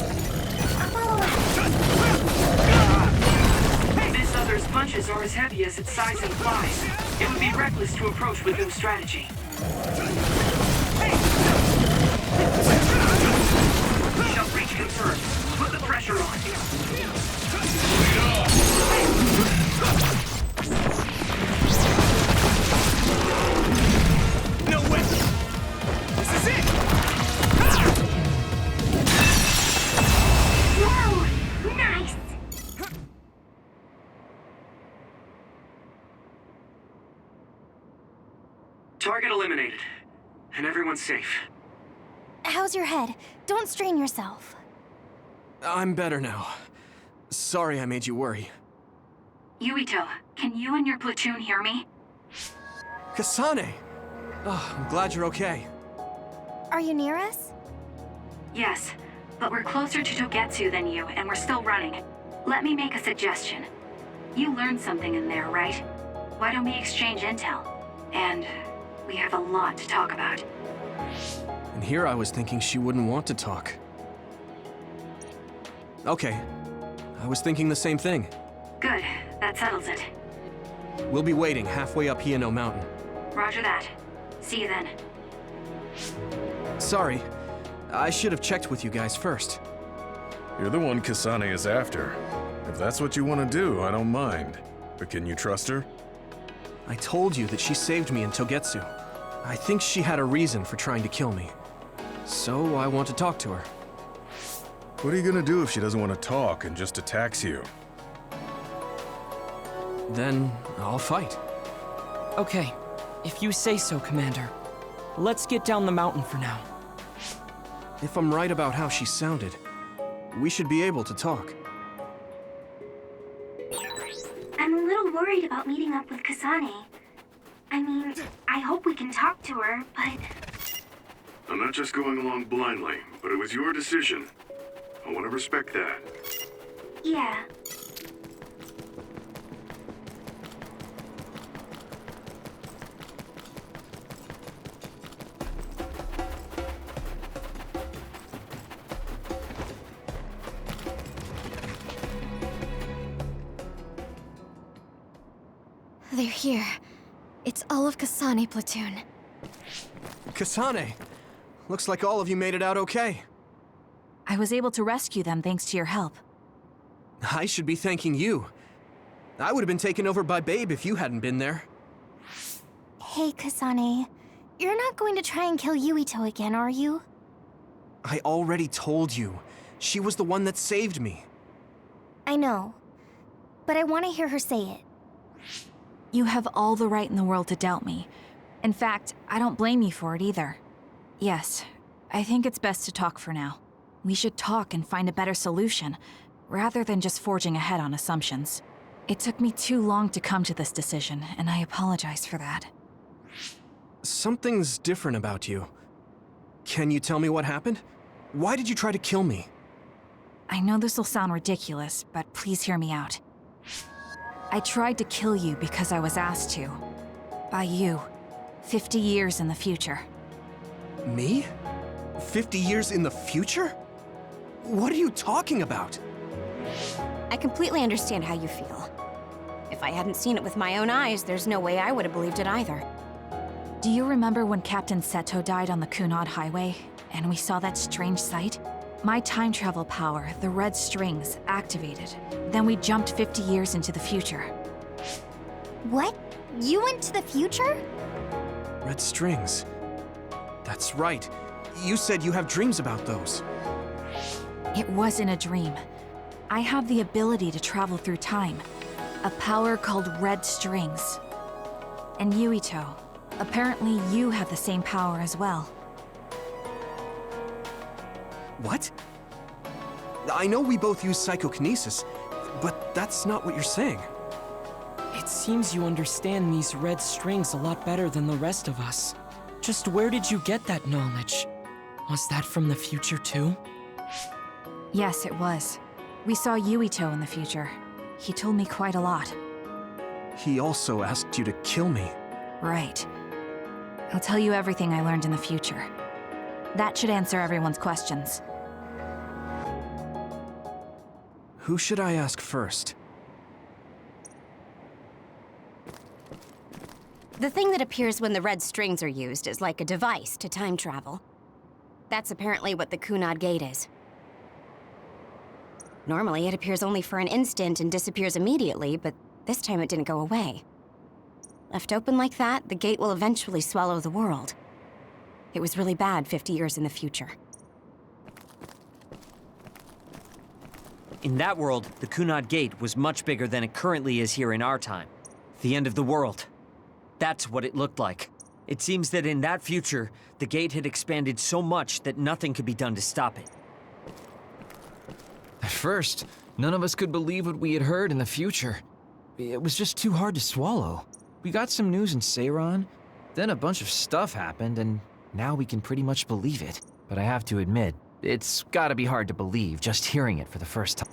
[SPEAKER 2] This other's punches are as heavy as its size implies. It would be reckless to approach with no strategy. Shell breach confirmed. Put the pressure on.
[SPEAKER 4] No way! This is it!
[SPEAKER 11] Whoa! Nice!
[SPEAKER 2] Target eliminated. And everyone's safe.
[SPEAKER 5] How's your head? Don't strain yourself.
[SPEAKER 4] I'm better now. Sorry I made you worry.
[SPEAKER 11] Yuito, can you and your platoon hear me?
[SPEAKER 4] Kasane! Oh, I'm glad you're okay.
[SPEAKER 5] Are you near us?
[SPEAKER 11] Yes, but we're closer to Togetsu than you, and we're still running. Let me make a suggestion. You learned something in there, right? Why don't we exchange intel? And we have a lot to talk about.
[SPEAKER 4] And here I was thinking she wouldn't want to talk. Okay. I was thinking the same thing.
[SPEAKER 11] Good, that settles it.
[SPEAKER 4] We'll be waiting halfway up Hino Mountain.
[SPEAKER 11] Roger that. See you then.
[SPEAKER 4] Sorry. I should have checked with you guys first.
[SPEAKER 7] You're the one Kasane is after. If that's what you want to do, I don't mind. But can you trust her?
[SPEAKER 4] I told you that she saved me in Togetsu. I think she had a reason for trying to kill me. So I want to talk to her.
[SPEAKER 7] What are you gonna do if she doesn't want to talk and just attacks you?
[SPEAKER 4] Then I'll fight.
[SPEAKER 6] Okay, if you say so, Commander. Let's get down the mountain for now.
[SPEAKER 4] If I'm right about how she sounded, we should be able to talk.
[SPEAKER 12] I'm a little worried about meeting up with Kasane. I mean, I hope we can talk to her, but...
[SPEAKER 3] I'm not just going along blindly, but it was your decision. I want to respect that.
[SPEAKER 12] Yeah.
[SPEAKER 10] They're here. It's all of Kasane platoon.
[SPEAKER 4] Kasane! Looks like all of you made it out okay.
[SPEAKER 11] I was able to rescue them thanks to your help.
[SPEAKER 4] I should be thanking you. I would have been taken over by Babe if you hadn't been there.
[SPEAKER 5] Hey, Kasane. You're not going to try and kill Yuito again, are you?
[SPEAKER 4] I already told you. She was the one that saved me.
[SPEAKER 5] I know. But I want to hear her say it.
[SPEAKER 11] You have all the right in the world to doubt me. In fact, I don't blame you for it either. Yes, I think it's best to talk for now. We should talk and find a better solution, rather than just forging ahead on assumptions. It took me too long to come to this decision, and I apologize for that.
[SPEAKER 4] Something's different about you. Can you tell me what happened? Why did you try to kill me?
[SPEAKER 11] I know this will sound ridiculous, but please hear me out. I tried to kill you because I was asked to. By you. 50 years in the future.
[SPEAKER 4] Me? 50 years in the future? What are you talking about?
[SPEAKER 13] I completely understand how you feel. If I hadn't seen it with my own eyes, there's no way I would have believed it either.
[SPEAKER 11] Do you remember when Captain Seto died on the Kunad Highway, and we saw that strange sight? My time travel power, the red strings, activated. Then we jumped 50 years into the future.
[SPEAKER 5] What? You went to the future?
[SPEAKER 4] Red strings. That's right. You said you have dreams about those.
[SPEAKER 11] It wasn't a dream. I have the ability to travel through time. A power called red strings. And Yuito, apparently you have the same power as well.
[SPEAKER 4] What? I know we both use psychokinesis, but that's not what you're saying.
[SPEAKER 6] It seems you understand these red strings a lot better than the rest of us. Just where did you get that knowledge? Was that from the future too?
[SPEAKER 11] Yes, it was. We saw Yuito in the future. He told me quite a lot.
[SPEAKER 4] He also asked you to kill me.
[SPEAKER 11] Right. I'll tell you everything I learned in the future. That should answer everyone's questions.
[SPEAKER 4] Who should I ask first?
[SPEAKER 13] The thing that appears when the red strings are used is like a device to time travel. That's apparently what the Kunad Gate is. Normally, it appears only for an instant and disappears immediately, but this time it didn't go away. Left open like that, the gate will eventually swallow the world. It was really bad 50 years in the future.
[SPEAKER 14] In that world, the Kunad Gate was much bigger than it currently is here in our time. The end of the world. That's what it looked like. It seems that in that future, the gate had expanded so much that nothing could be done to stop it.
[SPEAKER 15] At first, none of us could believe what we had heard in the future. It was just too hard to swallow. We got some news in Seiran, then a bunch of stuff happened, and now we can pretty much believe it. But I have to admit, it's gotta be hard to believe just hearing it for the first time.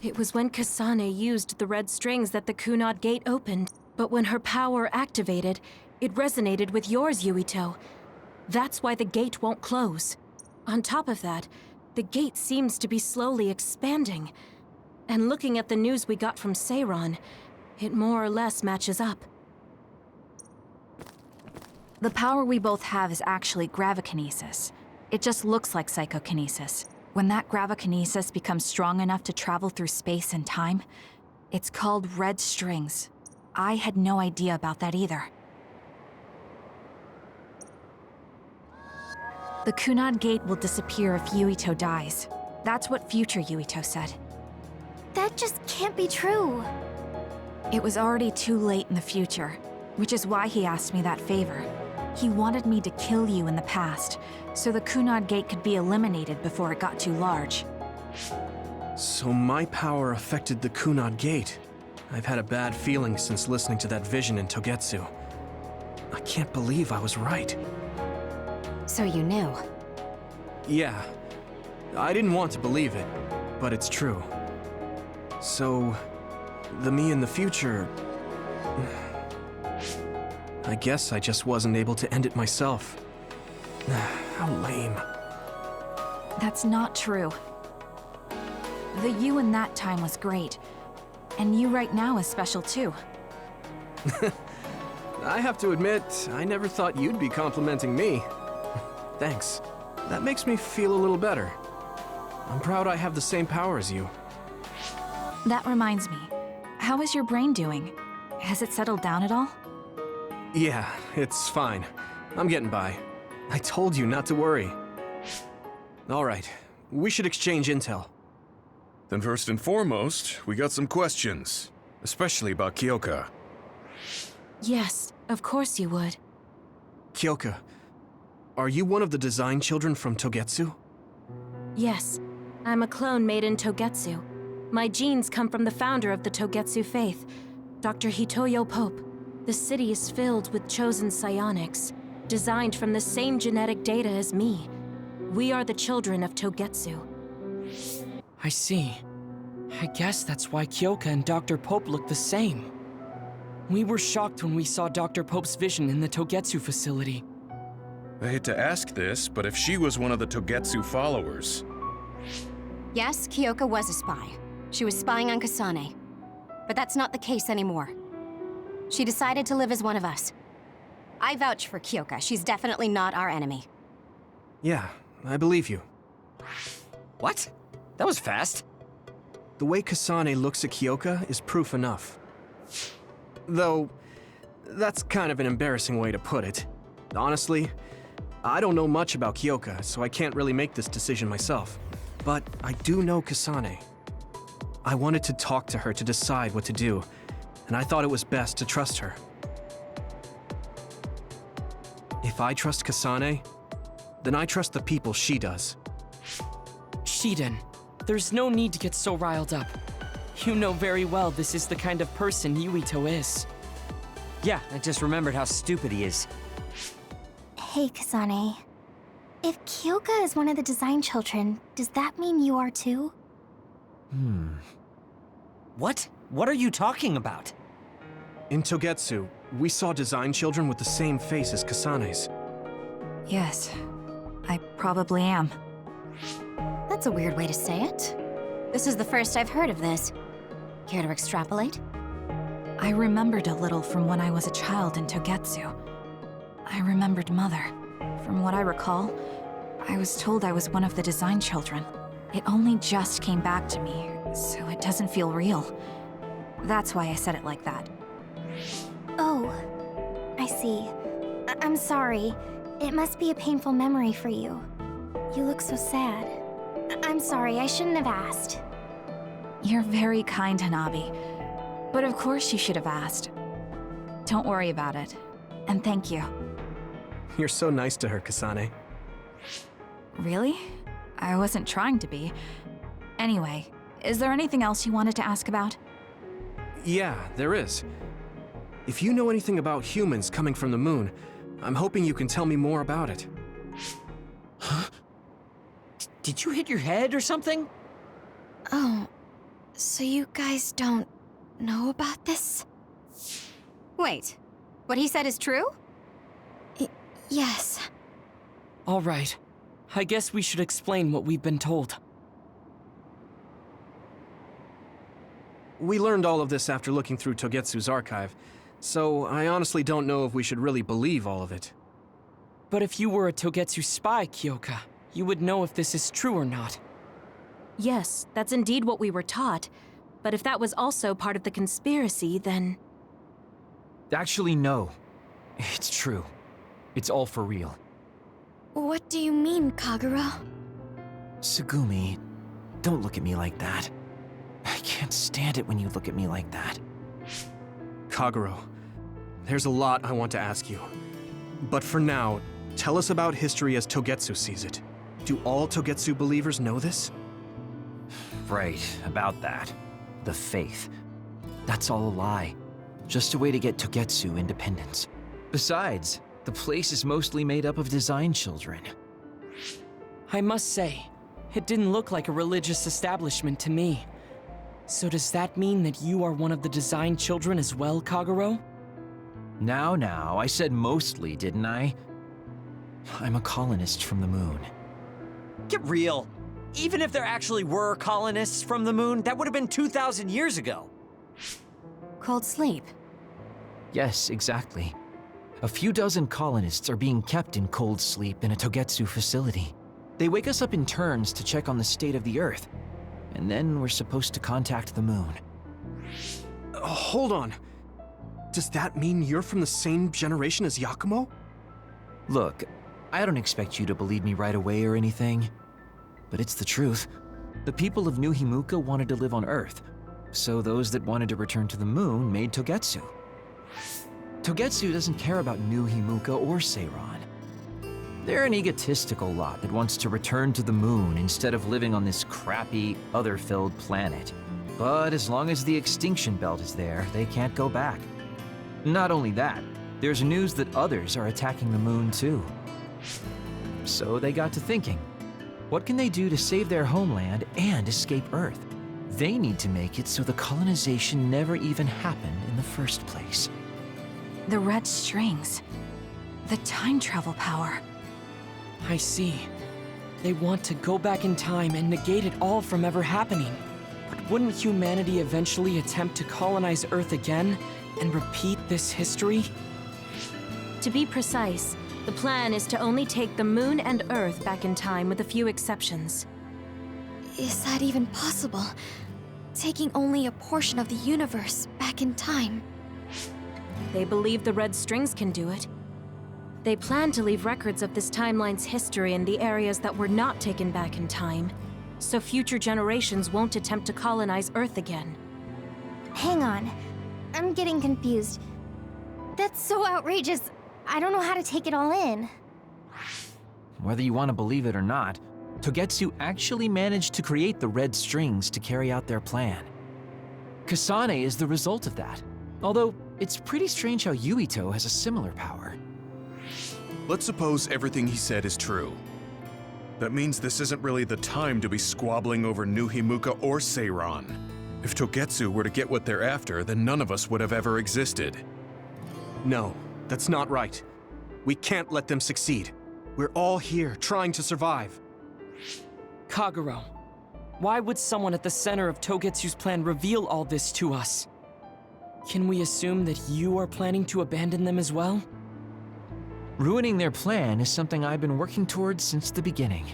[SPEAKER 9] It was when Kasane used the red strings that the Kunad Gate opened. But when her power activated, it resonated with yours, Yuito. That's why the gate won't close. On top of that, the gate seems to be slowly expanding. And looking at the news we got from Seiran, it more or less matches up.
[SPEAKER 16] The power we both have is actually gravikinesis. It just looks like psychokinesis. When that gravikinesis becomes strong enough to travel through space and time, it's called red strings. I had no idea about that either. The Kunad Gate will disappear if Yuito dies. That's what future Yuito said.
[SPEAKER 5] That just can't be true.
[SPEAKER 16] It was already too late in the future, which is why he asked me that favor. He wanted me to kill you in the past, so the Kunad Gate could be eliminated before it got too large.
[SPEAKER 4] So my power affected the Kunad Gate. I've had a bad feeling since listening to that vision in Togetsu. I can't believe I was right.
[SPEAKER 13] So you knew?
[SPEAKER 4] Yeah. I didn't want to believe it, but it's true. So, the me in the future... I guess I just wasn't able to end it myself. How lame.
[SPEAKER 16] That's not true. The you in that time was great, and you right now is special too.
[SPEAKER 4] I have to admit, I never thought you'd be complimenting me. Thanks. That makes me feel a little better. I'm proud I have the same power as you.
[SPEAKER 16] That reminds me, how is your brain doing? Has it settled down at all?
[SPEAKER 4] Yeah, it's fine. I'm getting by. I told you not to worry. All right, we should exchange intel.
[SPEAKER 7] Then first and foremost, we got some questions, especially about Kyoka.
[SPEAKER 16] Yes, of course you would.
[SPEAKER 4] Kyoka, are you one of the design children from Togetsu?
[SPEAKER 9] Yes, I'm a clone made in Togetsu. My genes come from the founder of the Togetsu faith, Dr. Hitoyo Pope. The city is filled with chosen psionics, designed from the same genetic data as me. We are the children of Togetsu.
[SPEAKER 6] I see. I guess that's why Kyoka and Dr. Pope look the same. We were shocked when we saw Dr. Pope's vision in the Togetsu facility.
[SPEAKER 7] I hate to ask this, but if she was one of the Togetsu followers...
[SPEAKER 13] Yes, Kyoka was a spy. She was spying on Kasane. But that's not the case anymore. She decided to live as one of us. I vouch for Kyoka. She's definitely not our enemy.
[SPEAKER 4] Yeah, I believe you.
[SPEAKER 14] What? That was fast.
[SPEAKER 4] The way Kasane looks at Kyoka is proof enough. Though, that's kind of an embarrassing way to put it. Honestly, I don't know much about Kyoka, so I can't really make this decision myself. But I do know Kasane. I wanted to talk to her to decide what to do, and I thought it was best to trust her. If I trust Kasane, then I trust the people she does.
[SPEAKER 6] Shiden, there's no need to get so riled up. You know very well this is the kind of person Yuito is.
[SPEAKER 14] Yeah, I just remembered how stupid he is.
[SPEAKER 5] Hey, Kasane. If Kyoka is one of the design children, does that mean you are too?
[SPEAKER 14] What? What are you talking about?
[SPEAKER 4] In Togetsu, we saw design children with the same face as Kasane's.
[SPEAKER 16] Yes, I probably am.
[SPEAKER 13] That's a weird way to say it. This is the first I've heard of this. Care to extrapolate?
[SPEAKER 16] I remembered a little from when I was a child in Togetsu. I remembered Mother. From what I recall, I was told I was one of the design children. It only just came back to me, so it doesn't feel real. That's why I said it like that.
[SPEAKER 5] Oh, I see. I'm sorry. It must be a painful memory for you. You look so sad. I'm sorry, I shouldn't have asked.
[SPEAKER 16] You're very kind, Hanabi. But of course you should have asked. Don't worry about it. And thank you.
[SPEAKER 4] You're so nice to her, Kasane.
[SPEAKER 16] Really? I wasn't trying to be. Anyway, is there anything else you wanted to ask about?
[SPEAKER 4] Yeah, there is. If you know anything about humans coming from the moon, I'm hoping you can tell me more about it.
[SPEAKER 14] Huh? Did you hit your head or something?
[SPEAKER 10] Oh, so you guys don't know about this?
[SPEAKER 13] Wait, what he said is true?
[SPEAKER 10] Yes.
[SPEAKER 6] All right. I guess we should explain what we've been told.
[SPEAKER 4] We learned all of this after looking through Togetsu's archive, so I honestly don't know if we should really believe all of it.
[SPEAKER 6] But if you were a Togetsu spy, Kyoka, you would know if this is true or not.
[SPEAKER 9] Yes, that's indeed what we were taught. But if that was also part of the conspiracy, then...
[SPEAKER 15] Actually, no. It's true. It's all for real.
[SPEAKER 10] What do you mean, Kagero?
[SPEAKER 15] Tsugumi, don't look at me like that. I can't stand it when you look at me like that.
[SPEAKER 4] Kagero, there's a lot I want to ask you. But for now, tell us about history as Togetsu sees it. Do all Togetsu believers know this?
[SPEAKER 15] Right, about that. The faith. That's all a lie. Just a way to get Togetsu independence. Besides, the place is mostly made up of design children.
[SPEAKER 6] I must say, it didn't look like a religious establishment to me. So does that mean that you are one of the design children as well, Kagero?
[SPEAKER 15] Now, I said mostly, didn't I? I'm a colonist from the moon.
[SPEAKER 14] Get real. Even if there actually were colonists from the moon, that would have been 2,000 years ago.
[SPEAKER 13] Cold sleep.
[SPEAKER 15] Yes, exactly. A few dozen colonists are being kept in cold sleep in a Togetsu facility. They wake us up in turns to check on the state of the Earth, and then we're supposed to contact the moon.
[SPEAKER 4] Hold on. Does that mean you're from the same generation as Yakumo?
[SPEAKER 15] Look, I don't expect you to believe me right away or anything, but it's the truth. The people of New Himuka wanted to live on Earth, so those that wanted to return to the moon made Togetsu. Togetsu doesn't care about New Himuka or Seiran. They're an egotistical lot that wants to return to the moon instead of living on this crappy, other-filled planet. But as long as the extinction belt is there, they can't go back. Not only that, there's news that others are attacking the moon too. So they got to thinking, what can they do to save their homeland and escape Earth? They need to make it so the colonization never even happened in the first place.
[SPEAKER 16] The red strings. The time travel power.
[SPEAKER 6] I see. They want to go back in time and negate it all from ever happening. But wouldn't humanity eventually attempt to colonize Earth again and repeat this history?
[SPEAKER 9] To be precise, the plan is to only take the moon and Earth back in time with a few exceptions.
[SPEAKER 10] Is that even possible? Taking only a portion of the universe back in time?
[SPEAKER 9] They believe the red strings can do it. They plan to leave records of this timeline's history in the areas that were not taken back in time, so future generations won't attempt to colonize Earth again.
[SPEAKER 5] Hang on. I'm getting confused. That's so outrageous. I don't know how to take it all in.
[SPEAKER 15] Whether you want to believe it or not, Togetsu actually managed to create the red strings to carry out their plan. Kasane is the result of that, although it's pretty strange how Yuito has a similar power.
[SPEAKER 7] Let's suppose everything he said is true. That means this isn't really the time to be squabbling over New Himuka or Seiran. If Togetsu were to get what they're after, then none of us would have ever existed.
[SPEAKER 4] No, that's not right. We can't let them succeed. We're all here, trying to survive.
[SPEAKER 6] Kagero, why would someone at the center of Togetsu's plan reveal all this to us? Can we assume that you are planning to abandon them as well?
[SPEAKER 15] Ruining their plan is something I've been working towards since the beginning.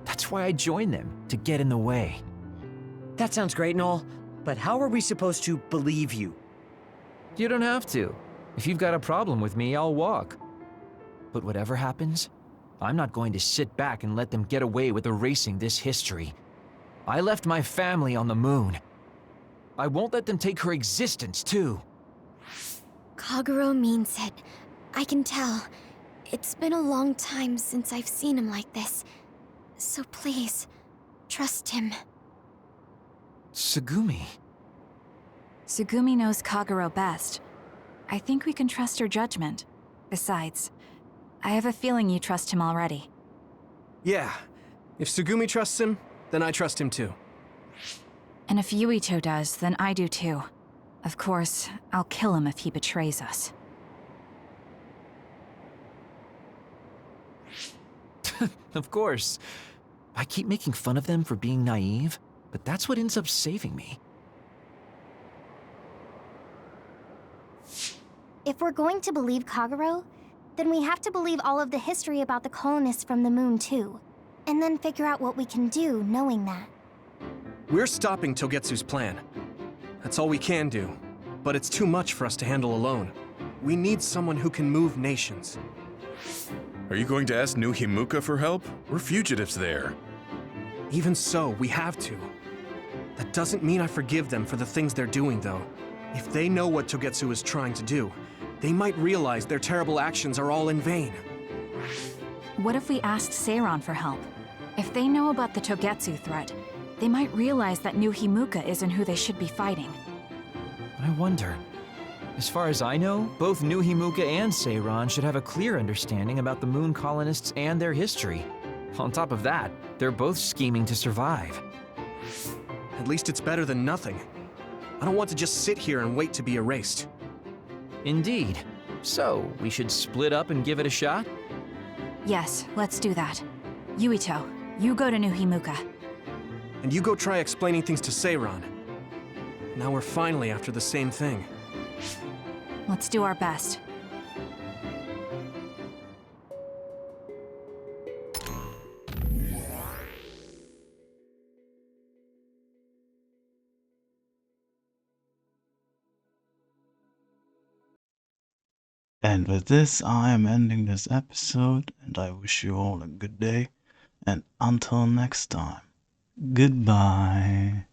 [SPEAKER 15] That's why I joined them, to get in the way.
[SPEAKER 14] That sounds great and all, but how are we supposed to believe you?
[SPEAKER 15] You don't have to. If you've got a problem with me, I'll walk. But whatever happens, I'm not going to sit back and let them get away with erasing this history. I left my family on the moon. I won't let them take her existence, too.
[SPEAKER 10] Kagero means it. I can tell. It's been a long time since I've seen him like this. So please, trust him.
[SPEAKER 15] Tsugumi.
[SPEAKER 16] Tsugumi knows Kagero best. I think we can trust her judgment. Besides, I have a feeling you trust him already.
[SPEAKER 4] Yeah. If Tsugumi trusts him, then I trust him too.
[SPEAKER 16] And if Yuito does, then I do too. Of course, I'll kill him if he betrays us.
[SPEAKER 15] Of course. I keep making fun of them for being naive, but that's what ends up saving me.
[SPEAKER 5] If we're going to believe Kagero, then we have to believe all of the history about the colonists from the moon too. And then figure out what we can do knowing that.
[SPEAKER 4] We're stopping Togetsu's plan. That's all we can do. But it's too much for us to handle alone. We need someone who can move nations.
[SPEAKER 7] Are you going to ask New Himuka for help? We're fugitives there.
[SPEAKER 4] Even so, we have to. That doesn't mean I forgive them for the things they're doing, though. If they know what Togetsu is trying to do, they might realize their terrible actions are all in vain.
[SPEAKER 16] What if we asked Seiran for help? If they know about the Togetsu threat, they might realize that New Himuka isn't who they should be fighting.
[SPEAKER 15] But I wonder. As far as I know, both New Himuka and Seiran should have a clear understanding about the moon colonists and their history. On top of that, they're both scheming to survive.
[SPEAKER 4] At least it's better than nothing. I don't want to just sit here and wait to be erased.
[SPEAKER 15] Indeed. So, we should split up and give it a shot?
[SPEAKER 16] Yes, let's do that. Yuito, you go to New Himuka.
[SPEAKER 4] And you go try explaining things to Seiran. Now we're finally after the same thing.
[SPEAKER 16] Let's do our best.
[SPEAKER 1] And with this, I am ending this episode, and I wish you all a good day, and until next time, goodbye.